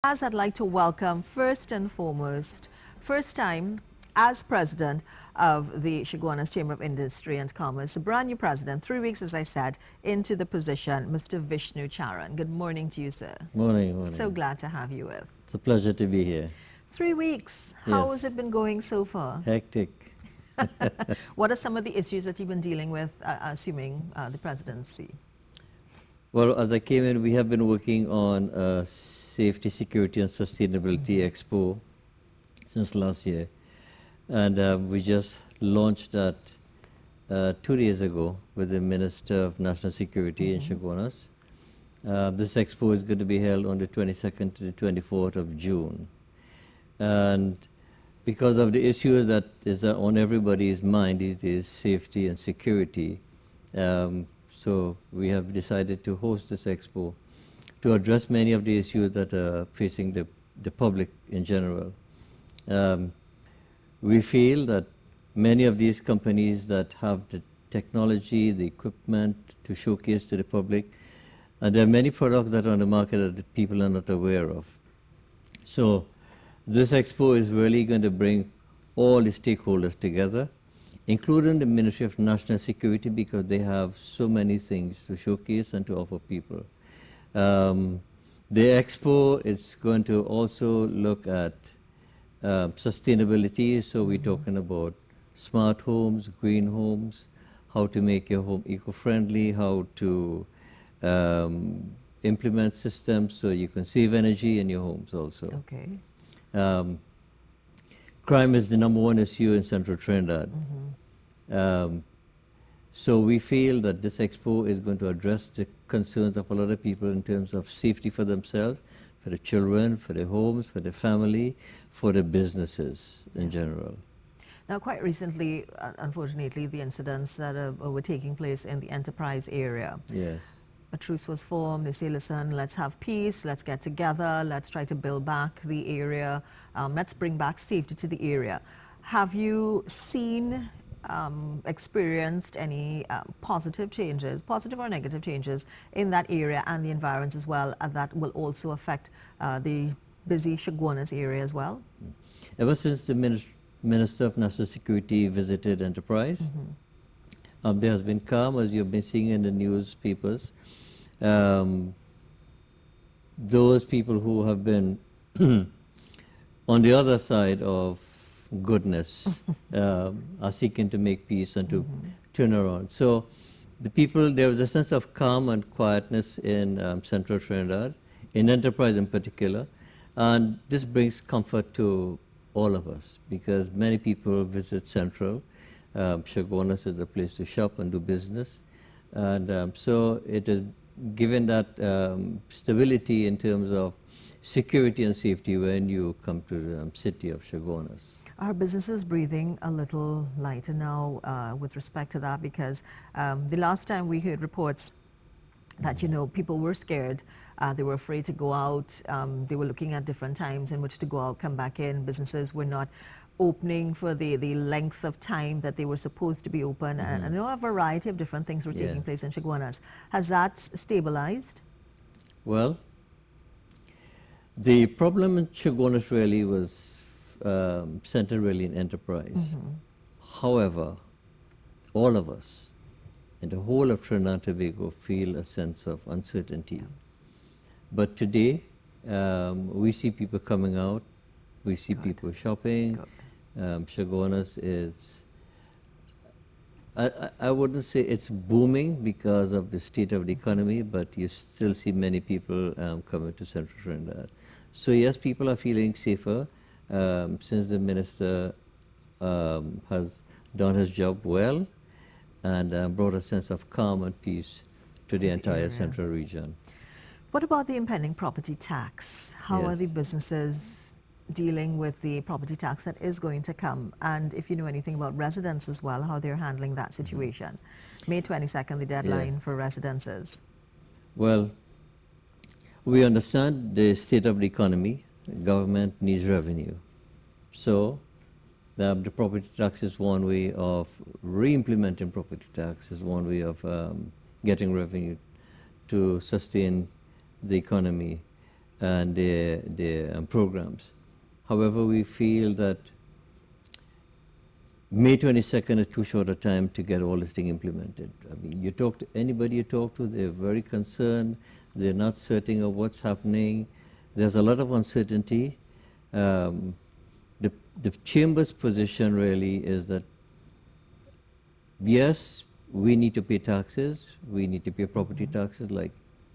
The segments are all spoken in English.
As I'd like to welcome first and foremost, first time as president of the Chaguanas Chamber of Industry and Commerce, the brand new president, 3 weeks, as I said, into the position, Mr. Vishnu Charran. Good morning to you, sir. Morning, morning. So glad to have you with. It's a pleasure to be here. 3 weeks. Yes. How has it been going so far? Hectic. What are some of the issues that you've been dealing with, assuming the presidency? Well, as I came in, we have been working on Safety, Security and Sustainability Expo since last year. And we just launched that 2 days ago with the Minister of National Security in Chaguanas. This expo is going to be held on the 22nd to the 24th of June. And because of the issues that is on everybody's mind these days, safety and security, so we have decided to host this expo to address many of the issues that are facing the public in general. We feel that many of these companies that have the technology, the equipment to showcase to the public, and there are many products that are on the market that the people are not aware of. So this expo is really going to bring all the stakeholders together, including the Ministry of National Security, because they have so many things to showcase and to offer people. The expo is going to also look at sustainability, so we're talking about smart homes, green homes, how to make your home eco-friendly, how to implement systems so you can save energy in your homes also. Okay. Crime is the #1 issue in Central Trinidad. So we feel that this expo is going to address the concerns of a lot of people in terms of safety for themselves, for the children, for their homes, for their family, for the businesses in general. Now, quite recently, unfortunately, the incidents that were taking place in the Enterprise area. Yes. A truce was formed. They say, listen, let's have peace, let's get together, let's try to build back the area, let's bring back safety to the area. Have you seen, experienced any positive changes, positive or negative changes in that area and the environs as well, that will also affect the busy Chaguanas area as well? Ever since the Minister of National Security visited Enterprise, there has been calm, as you've been seeing in the newspapers. Those people who have been on the other side of goodness are seeking to make peace and to turn around. So the people, there was a sense of calm and quietness in Central Trinidad, in Enterprise in particular, and this brings comfort to all of us because many people visit Central. Chaguanas is a place to shop and do business, and so it is given that stability in terms of security and safety when you come to the city of Chaguanas. Are businesses breathing a little lighter now with respect to that? Because the last time we heard reports that, you know, people were scared, they were afraid to go out, they were looking at different times in which to go out, come back in. Businesses were not opening for the length of time that they were supposed to be open. And I know a variety of different things were taking place in Chaguanas. Has that stabilized? Well, the problem in Chaguanas really was centered really in Enterprise. However, all of us in the whole of Trinidad and Tobago feel a sense of uncertainty. But today, we see people coming out, we see people shopping. Chaguanas is, I wouldn't say it's booming because of the state of the economy, but you still see many people coming to Central Trinidad. So yes, people are feeling safer since the minister has done his job well and brought a sense of calm and peace to the entire central region. What about the impending property tax? How are the businesses dealing with the property tax that is going to come? And if you know anything about residents as well, how they're handling that situation. May 22nd, the deadline for residences. Well, we understand the state of the economy. The government needs revenue. So the property tax is one way of re-implementing property tax, is one way of getting revenue to sustain the economy. and their programs. However, we feel that May 22nd is too short a time to get all this thing implemented. I mean, you talk to anybody you talk to, they're very concerned. They're not certain of what's happening. There's a lot of uncertainty. The Chamber's position really is that, yes, we need to pay taxes. We need to pay property taxes like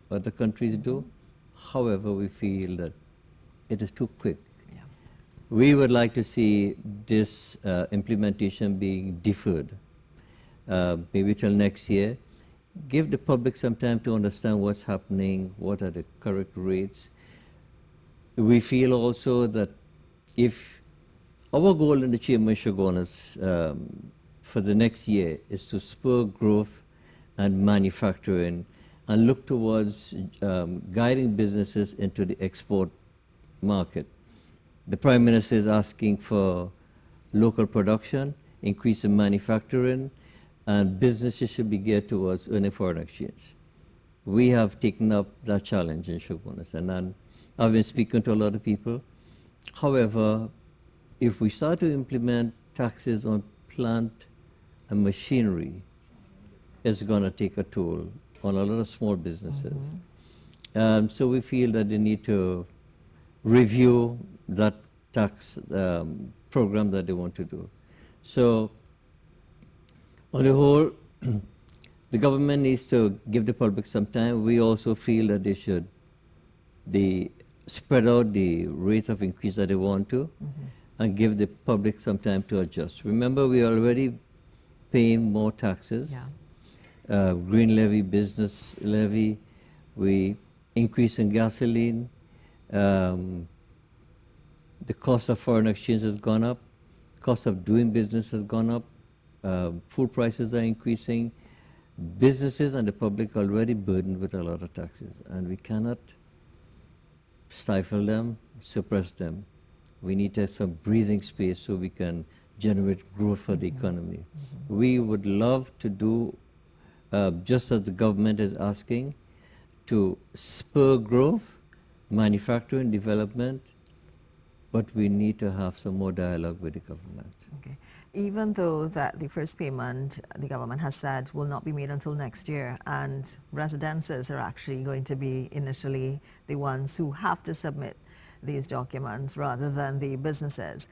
other countries do. However, we feel that it is too quick. Yeah. We would like to see this implementation being deferred, maybe till next year. Give the public some time to understand what's happening, what are the correct rates. We feel also that if our goal in the Chamber of Chaguanas for the next year is to spur growth and manufacturing and look towards guiding businesses into the export market. The Prime Minister is asking for local production, increase in manufacturing, and businesses should be geared towards earning foreign exchange. We have taken up that challenge in Chaguanas, and I've been speaking to a lot of people. However, if we start to implement taxes on plant and machinery, it's going to take a toll on a lot of small businesses. So we feel that they need to review that tax program that they want to do. So on the whole, the government needs to give the public some time. We also feel that they should spread out the rate of increase that they want to and give the public some time to adjust. Remember, we are already paying more taxes. Yeah. Green levy, business levy, we increase in gasoline. The cost of foreign exchange has gone up. Cost of doing business has gone up. Food prices are increasing. Businesses and the public are already burdened with a lot of taxes, and we cannot stifle them, suppress them. We need to have some breathing space so we can generate growth for the economy. We would love to do, just as the government is asking, to spur growth, manufacturing, development, but we need to have some more dialogue with the government. Okay. Even though that the first payment, the government has said, will not be made until next year, and residences are actually going to be initially the ones who have to submit these documents rather than the businesses.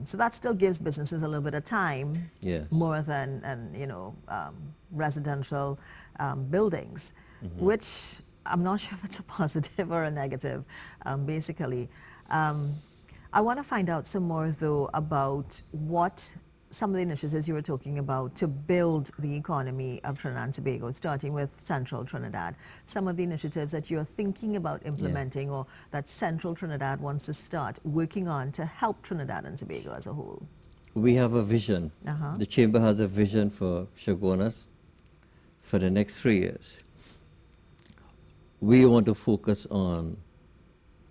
So that still gives businesses a little bit of time, Yes. more than residential buildings, which I'm not sure if it's a positive or a negative, basically. I want to find out some more, though, about what some of the initiatives you were talking about to build the economy of Trinidad and Tobago, starting with Central Trinidad. Some of the initiatives that you're thinking about implementing, or that Central Trinidad wants to start working on to help Trinidad and Tobago as a whole. We have a vision. The Chamber has a vision for Chaguanas for the next 3 years. We want to focus on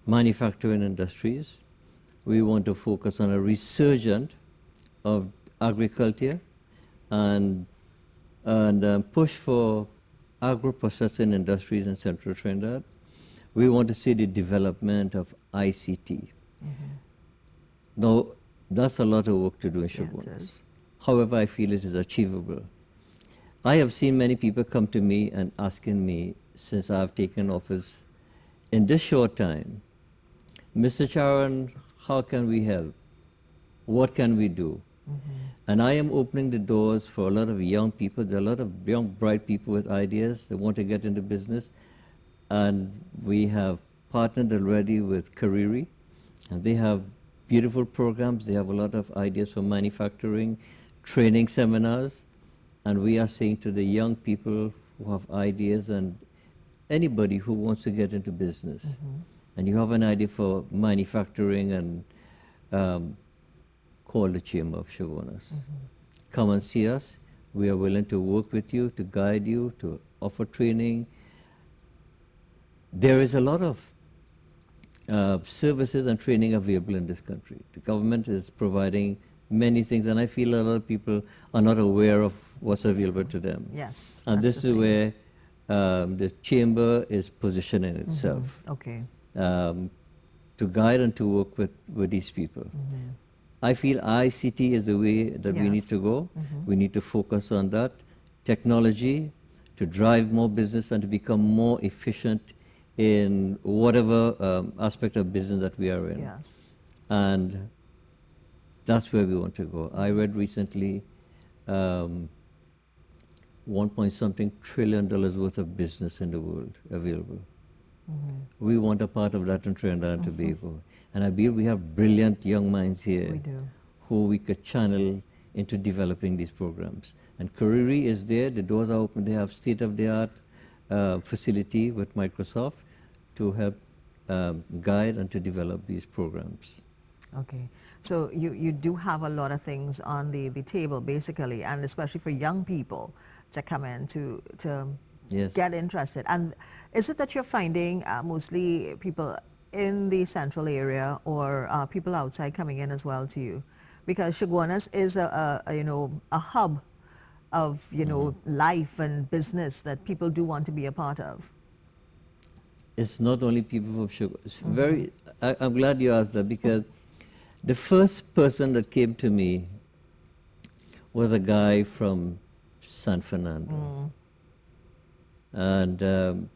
manufacturing industries. We want to focus on a resurgence of agriculture and push for agro-processing industries in Central Trinidad. We want to see the development of ICT. Now, that's a lot of work to do in Chaguanas. However, I feel it is achievable. I have seen many people come to me and asking me, since I have taken office, in this short time, Mr. Charran, how can we help? What can we do? And I am opening the doors for a lot of young people. There are a lot of young, bright people with ideas that want to get into business. And we have partnered already with Kariri, and they have beautiful programs. They have a lot of ideas for manufacturing, training seminars. And we are saying to the young people who have ideas, and anybody who wants to get into business, and you have an idea for manufacturing, and call the Chamber of Chaguanas. Come and see us. We are willing to work with you, to guide you, to offer training. There is a lot of services and training available in this country. The government is providing many things, and I feel a lot of people are not aware of what's available to them. Yes. And this is where the Chamber is positioning itself. Okay. to guide and to work with these people. I feel ICT is the way that we need Yes. to go. We need to focus on that. Technology to drive more business and to become more efficient in whatever aspect of business that we are in. Yes. And that's where we want to go. I read recently 1 point something trillion worth of business in the world available. We want a part of that in Trinidad and Tobago. And I believe we have brilliant young minds here We do. who we could channel into developing these programs. And Kariri is there, the doors are open, they have state-of-the-art facility with Microsoft to help guide and to develop these programs. Okay. So you do have a lot of things on the table, basically, and especially for young people to come in to Yes. get interested. And is it that you're finding mostly people in the central area or people outside coming in as well to you? Because Chaguanas is a hub of life and business that people do want to be a part of. It's not only people from Sugar. It's very. I'm glad you asked that because the first person that came to me was a guy from San Fernando, and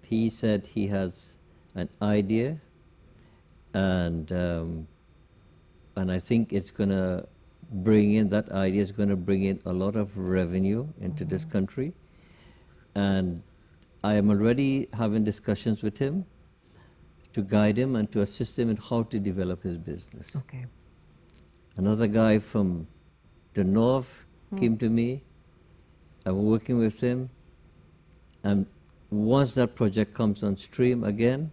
he said he has an idea, and I think it's going to bring in, that idea is going to bring in a lot of revenue into this country, and I am already having discussions with him to guide him and to assist him in how to develop his business. Okay. Another guy from the north came to me. I'm working with him, and once that project comes on stream again,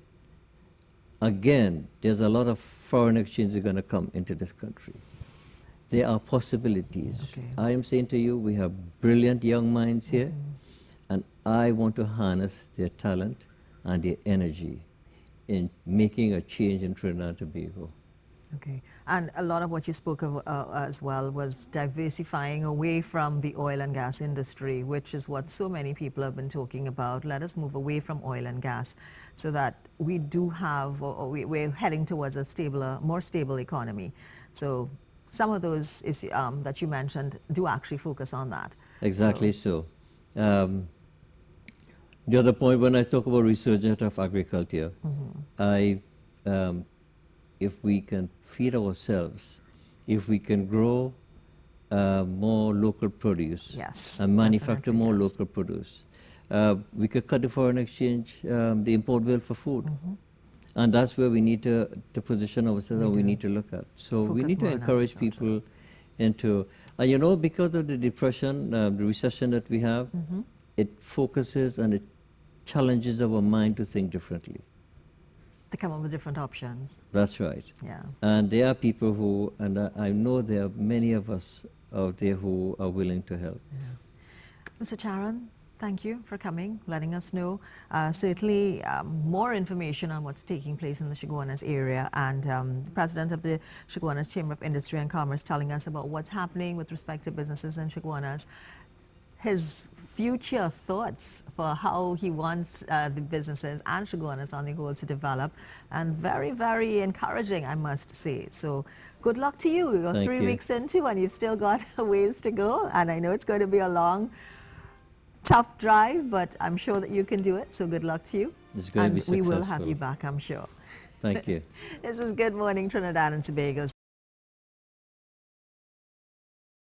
there's a lot of foreign exchange is going to come into this country. There are possibilities. Okay. I am saying to you, we have brilliant young minds here, and I want to harness their talent and their energy in making a change in Trinidad and Tobago. Okay. And a lot of what you spoke of as well was diversifying away from the oil and gas industry, which is what so many people have been talking about. Let us move away from oil and gas so that we do have, or we're heading towards a more stable economy. So some of those that you mentioned do actually focus on that. Exactly so. The other point, when I talk about resurgence of agriculture, if we can feed ourselves, if we can grow more local produce, Yes, and manufacture definitely, more yes. local produce, we could cut the foreign exchange, the import bill for food. And that's where we need to position ourselves, and we need to look at. So we Focus need to more on encourage agriculture. people into, and because of the depression, the recession that we have, it focuses and it challenges our mind to think differently. To come up with different options. That's right. Yeah. And there are people who, and I know there are many of us out there who are willing to help. Mr. Charran, thank you for coming, letting us know. Certainly more information on what's taking place in the Chaguanas area, and the president of the Chaguanas Chamber of Industry and Commerce telling us about what's happening with respect to businesses in Chaguanas, his future thoughts for how he wants the businesses and Chaguanas on the whole to develop, and very, very encouraging, I must say. So good luck to you. You're Thank 3 you. weeks into, and you've still got a ways to go, and I know it's going to be a long, tough drive, but I'm sure that you can do it, so good luck to you. It's going to be And we will have successful. you back, I'm sure. Thank you. This is Good Morning Trinidad and Tobago.